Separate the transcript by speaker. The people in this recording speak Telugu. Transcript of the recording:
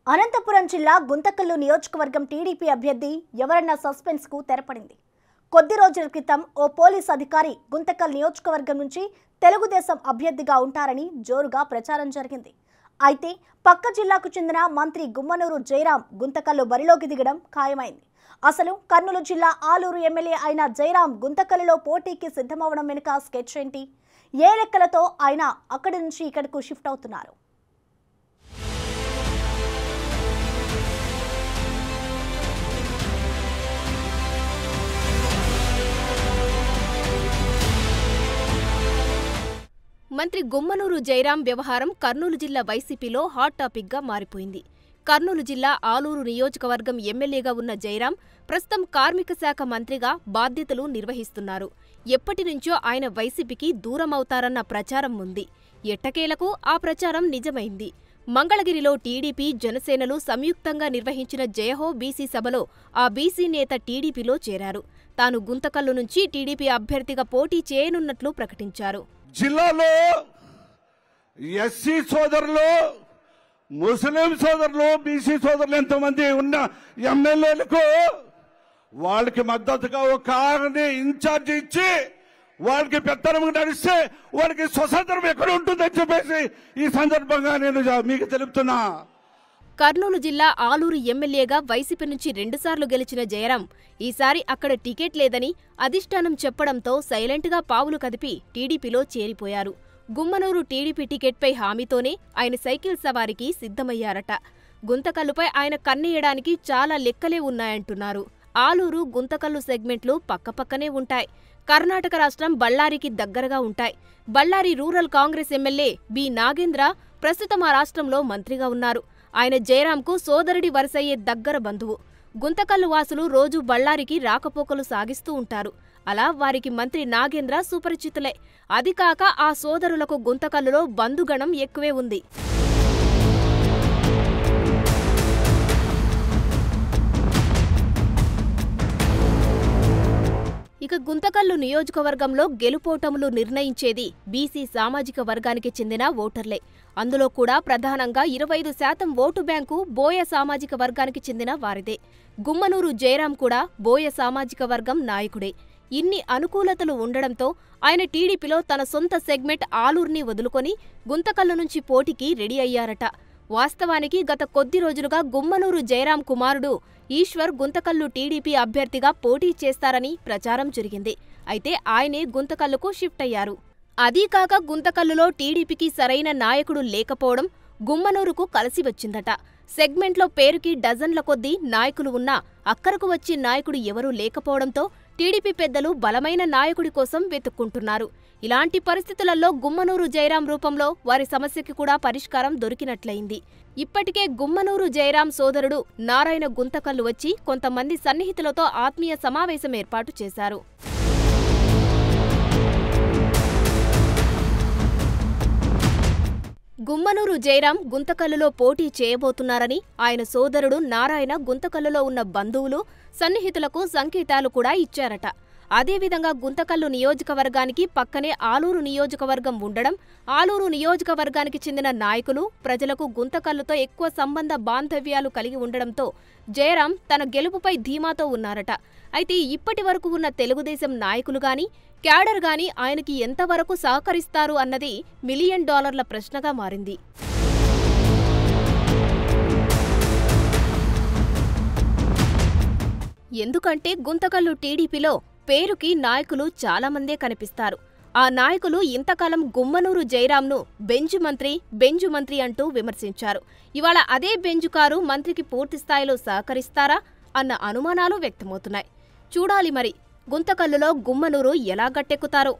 Speaker 1: అనంతపురం జిల్లా గుంతకల్లు నియోజకవర్గం టీడీపీ అభ్యర్థి ఎవరన్న సస్పెన్స్ కు తెరపడింది. కొద్ది రోజుల క్రితం ఓ పోలీస్ అధికారి గుంతకల్ నియోజకవర్గం నుంచి తెలుగుదేశం అభ్యర్థిగా ఉంటారని జోరుగా ప్రచారం జరిగింది. అయితే పక్క జిల్లాకు చెందిన మంత్రి గుమ్మనూరు జయరాం గుంతకల్లు బరిలోకి దిగడం ఖాయమైంది. అసలు కర్నూలు జిల్లా ఆలూరు ఎమ్మెల్యే అయిన జయరాం గుంతకల్లులో పోటీకి సిద్ధమవడం వెనుక స్కెచ్ ఏంటి? ఏ లెక్కలతో ఆయన అక్కడి నుంచి ఇక్కడకు షిఫ్ట్ అవుతున్నారు?
Speaker 2: మంత్రి గుమ్మనూరు జయరాం వ్యవహారం కర్నూలు జిల్లా వైసీపీలో హాట్ టాపిక్ గా మారిపోయింది. కర్నూలు జిల్లా ఆలూరు నియోజకవర్గం ఎమ్మెల్యేగా ఉన్న జయరాం ప్రస్తుతం కార్మిక శాఖ మంత్రిగా బాధ్యతలు నిర్వహిస్తున్నారు. ఎప్పటినుంచో ఆయన వైసీపీకి దూరమవుతారన్న ప్రచారం ఉంది. ఎట్టకేలకు ఆ ప్రచారం నిజమైంది. మంగళగిరిలో టీడీపీ, జనసేనలు సంయుక్తంగా నిర్వహించిన జయహో బీసీ సభలో ఆ బీసీ నేత టీడీపీలో చేరారు. తాను గుంతకల్లు నుంచి టీడీపీ అభ్యర్థిగా పోటీ చేయనున్నట్లు ప్రకటించారు.
Speaker 3: జిల్లాలో ఎస్సీ సోదరులు, ముస్లిం సోదరులు, బీసీ సోదరులు ఎంతమంది ఉన్న ఎమ్మెల్యేలకు వాళ్ళకి మద్దతుగా ఒక ఆరుని ఇన్ఛార్జ్ ఇచ్చి వాళ్ళకి పెత్తనం నడిస్తే వాళ్ళకి స్వతంత్రం ఎక్కడ ఉంటుందని చెప్పేసి ఈ సందర్భంగా నేను మీకు తెలుపుతున్నా.
Speaker 2: కర్నూలు జిల్లా ఆలూరు ఎమ్మెల్యేగా వైసీపీ నుంచి 2 సార్లు గెలిచిన జయరాం ఈసారి అక్కడ టికెట్ లేదని అధిష్టానం చెప్పడంతో సైలెంట్గా పావులు కదిపి టీడీపీలో చేరిపోయారు. గుమ్మనూరు టీడీపీ టికెట్పై హామీతోనే ఆయన సైకిల్ సవారికి సిద్ధమయ్యారట. గుంతకల్లుపై ఆయన కన్నేయడానికి చాలా లెక్కలే ఉన్నాయంటున్నారు. ఆలూరు, గుంతకల్లు సెగ్మెంట్లు పక్కపక్కనే ఉంటాయి. కర్ణాటక రాష్ట్రం బళ్ళారికి దగ్గరగా ఉంటాయి. Ballari rural Congress MLA B Nagendra ప్రస్తుతం ఆ రాష్ట్రంలో మంత్రిగా ఉన్నారు. ఆయన జయరాంకు సోదరుడి వరుసయ్యే దగ్గర బంధువు. గుంతకల్లు వాసులు రోజూ బళ్ళారికి రాకపోకలు సాగిస్తూ ఉంటారు. అలా వారికి మంత్రి నాగేంద్ర సుపరిచితులే. అదికాక ఆ సోదరులకు గుంతకల్లులో బంధుగణం ఎక్కువే ఉంది. ఇక గుంతకల్లు నియోజకవర్గంలో గెలుపోటములు నిర్ణయించేది బీసీ సామాజిక వర్గానికి చెందిన ఓటర్లే. అందులో కూడా ప్రధానంగా 25% ఓటు బ్యాంకు బోయ సామాజిక వర్గానికి చెందిన వారిదే. గుమ్మనూరు జయరాం కూడా బోయ సామాజిక వర్గం నాయకుడే. ఇన్ని అనుకూలతలు ఉండడంతో ఆయన టీడీపీలో తన సొంత సెగ్మెంట్ ఆలూరుని వదులుకొని గుంతకల్లు నుంచి పోటీకి రెడీ అయ్యారట. వాస్తవానికి గత కొద్ది రోజులుగా గుమ్మనూరు జయరాం కుమారుడు ఈశ్వర్ గుంతకల్లు టీడీపీ అభ్యర్థిగా పోటీ చేస్తారని ప్రచారం జరిగింది. అయితే ఆయనే గుంతకల్లుకు షిఫ్ట్ అయ్యారు. అదీకాక గుంతకల్లులో టీడీపీకి సరైన నాయకుడు లేకపోవడం గుమ్మనూరుకు కలిసి వచ్చిందట. సెగ్మెంట్లో పేరుకి డజన్ల కొద్దీ నాయకులు ఉన్నా అక్కరకు వచ్చే నాయకుడు ఎవరూ లేకపోవడంతో టీడీపీ పెద్దలు బలమైన నాయకుడి కోసం వెతుక్కుంటున్నారు. ఇలాంటి పరిస్థితులలో గుమ్మనూరు జయరాం రూపంలో వారి సమస్యకి కూడా పరిష్కారం దొరికినట్లయింది. ఇప్పటికే గుమ్మనూరు జయరాం సోదరుడు నారాయణ గుంతకల్లు వచ్చి కొంతమంది సన్నిహితులతో ఆత్మీయ సమావేశం ఏర్పాటు చేశారు. గుమ్మనూరు జయరాం గుంతకల్లులో పోటీ చేయబోతున్నారని ఆయన సోదరుడు నారాయణ గుంతకల్లులో ఉన్న బంధువులు, సన్నిహితులకు సంకేతాలు కూడా ఇచ్చారట. అదేవిధంగా గుంతకల్లు నియోజకవర్గానికి పక్కనే ఆలూరు నియోజకవర్గం ఉండడం, ఆలూరు నియోజకవర్గానికి చెందిన నాయకులు, ప్రజలకు గుంతకల్లుతో ఎక్కువ సంబంధ బాంధవ్యాలు కలిగి ఉండడంతో జయరాం తన గెలుపుపై ధీమాతో ఉన్నారట. అయితే ఇప్పటి వరకు ఉన్న తెలుగుదేశం నాయకులు గాని, క్యాడర్ గాని ఆయనకి ఎంతవరకు సహకరిస్తారు అన్నది $1 మిలియన్ ప్రశ్నగా మారింది. ఎందుకంటే గుంతకల్లు టీడీపీలో పేరుకి నాయకులు చాలామందే కనిపిస్తారు. ఆ నాయకులు ఇంతకాలం గుమ్మనూరు జయరాంను బెంజు మంత్రి అంటూ విమర్శించారు. ఇవాళ అదే బెంజు కారు మంత్రికి పూర్తిస్థాయిలో సహకరిస్తారా అన్న అనుమానాలు వ్యక్తమవుతున్నాయి. చూడాలి మరి గుంతకల్లులో గుమ్మనూరు ఎలా గట్టెక్కుతారో.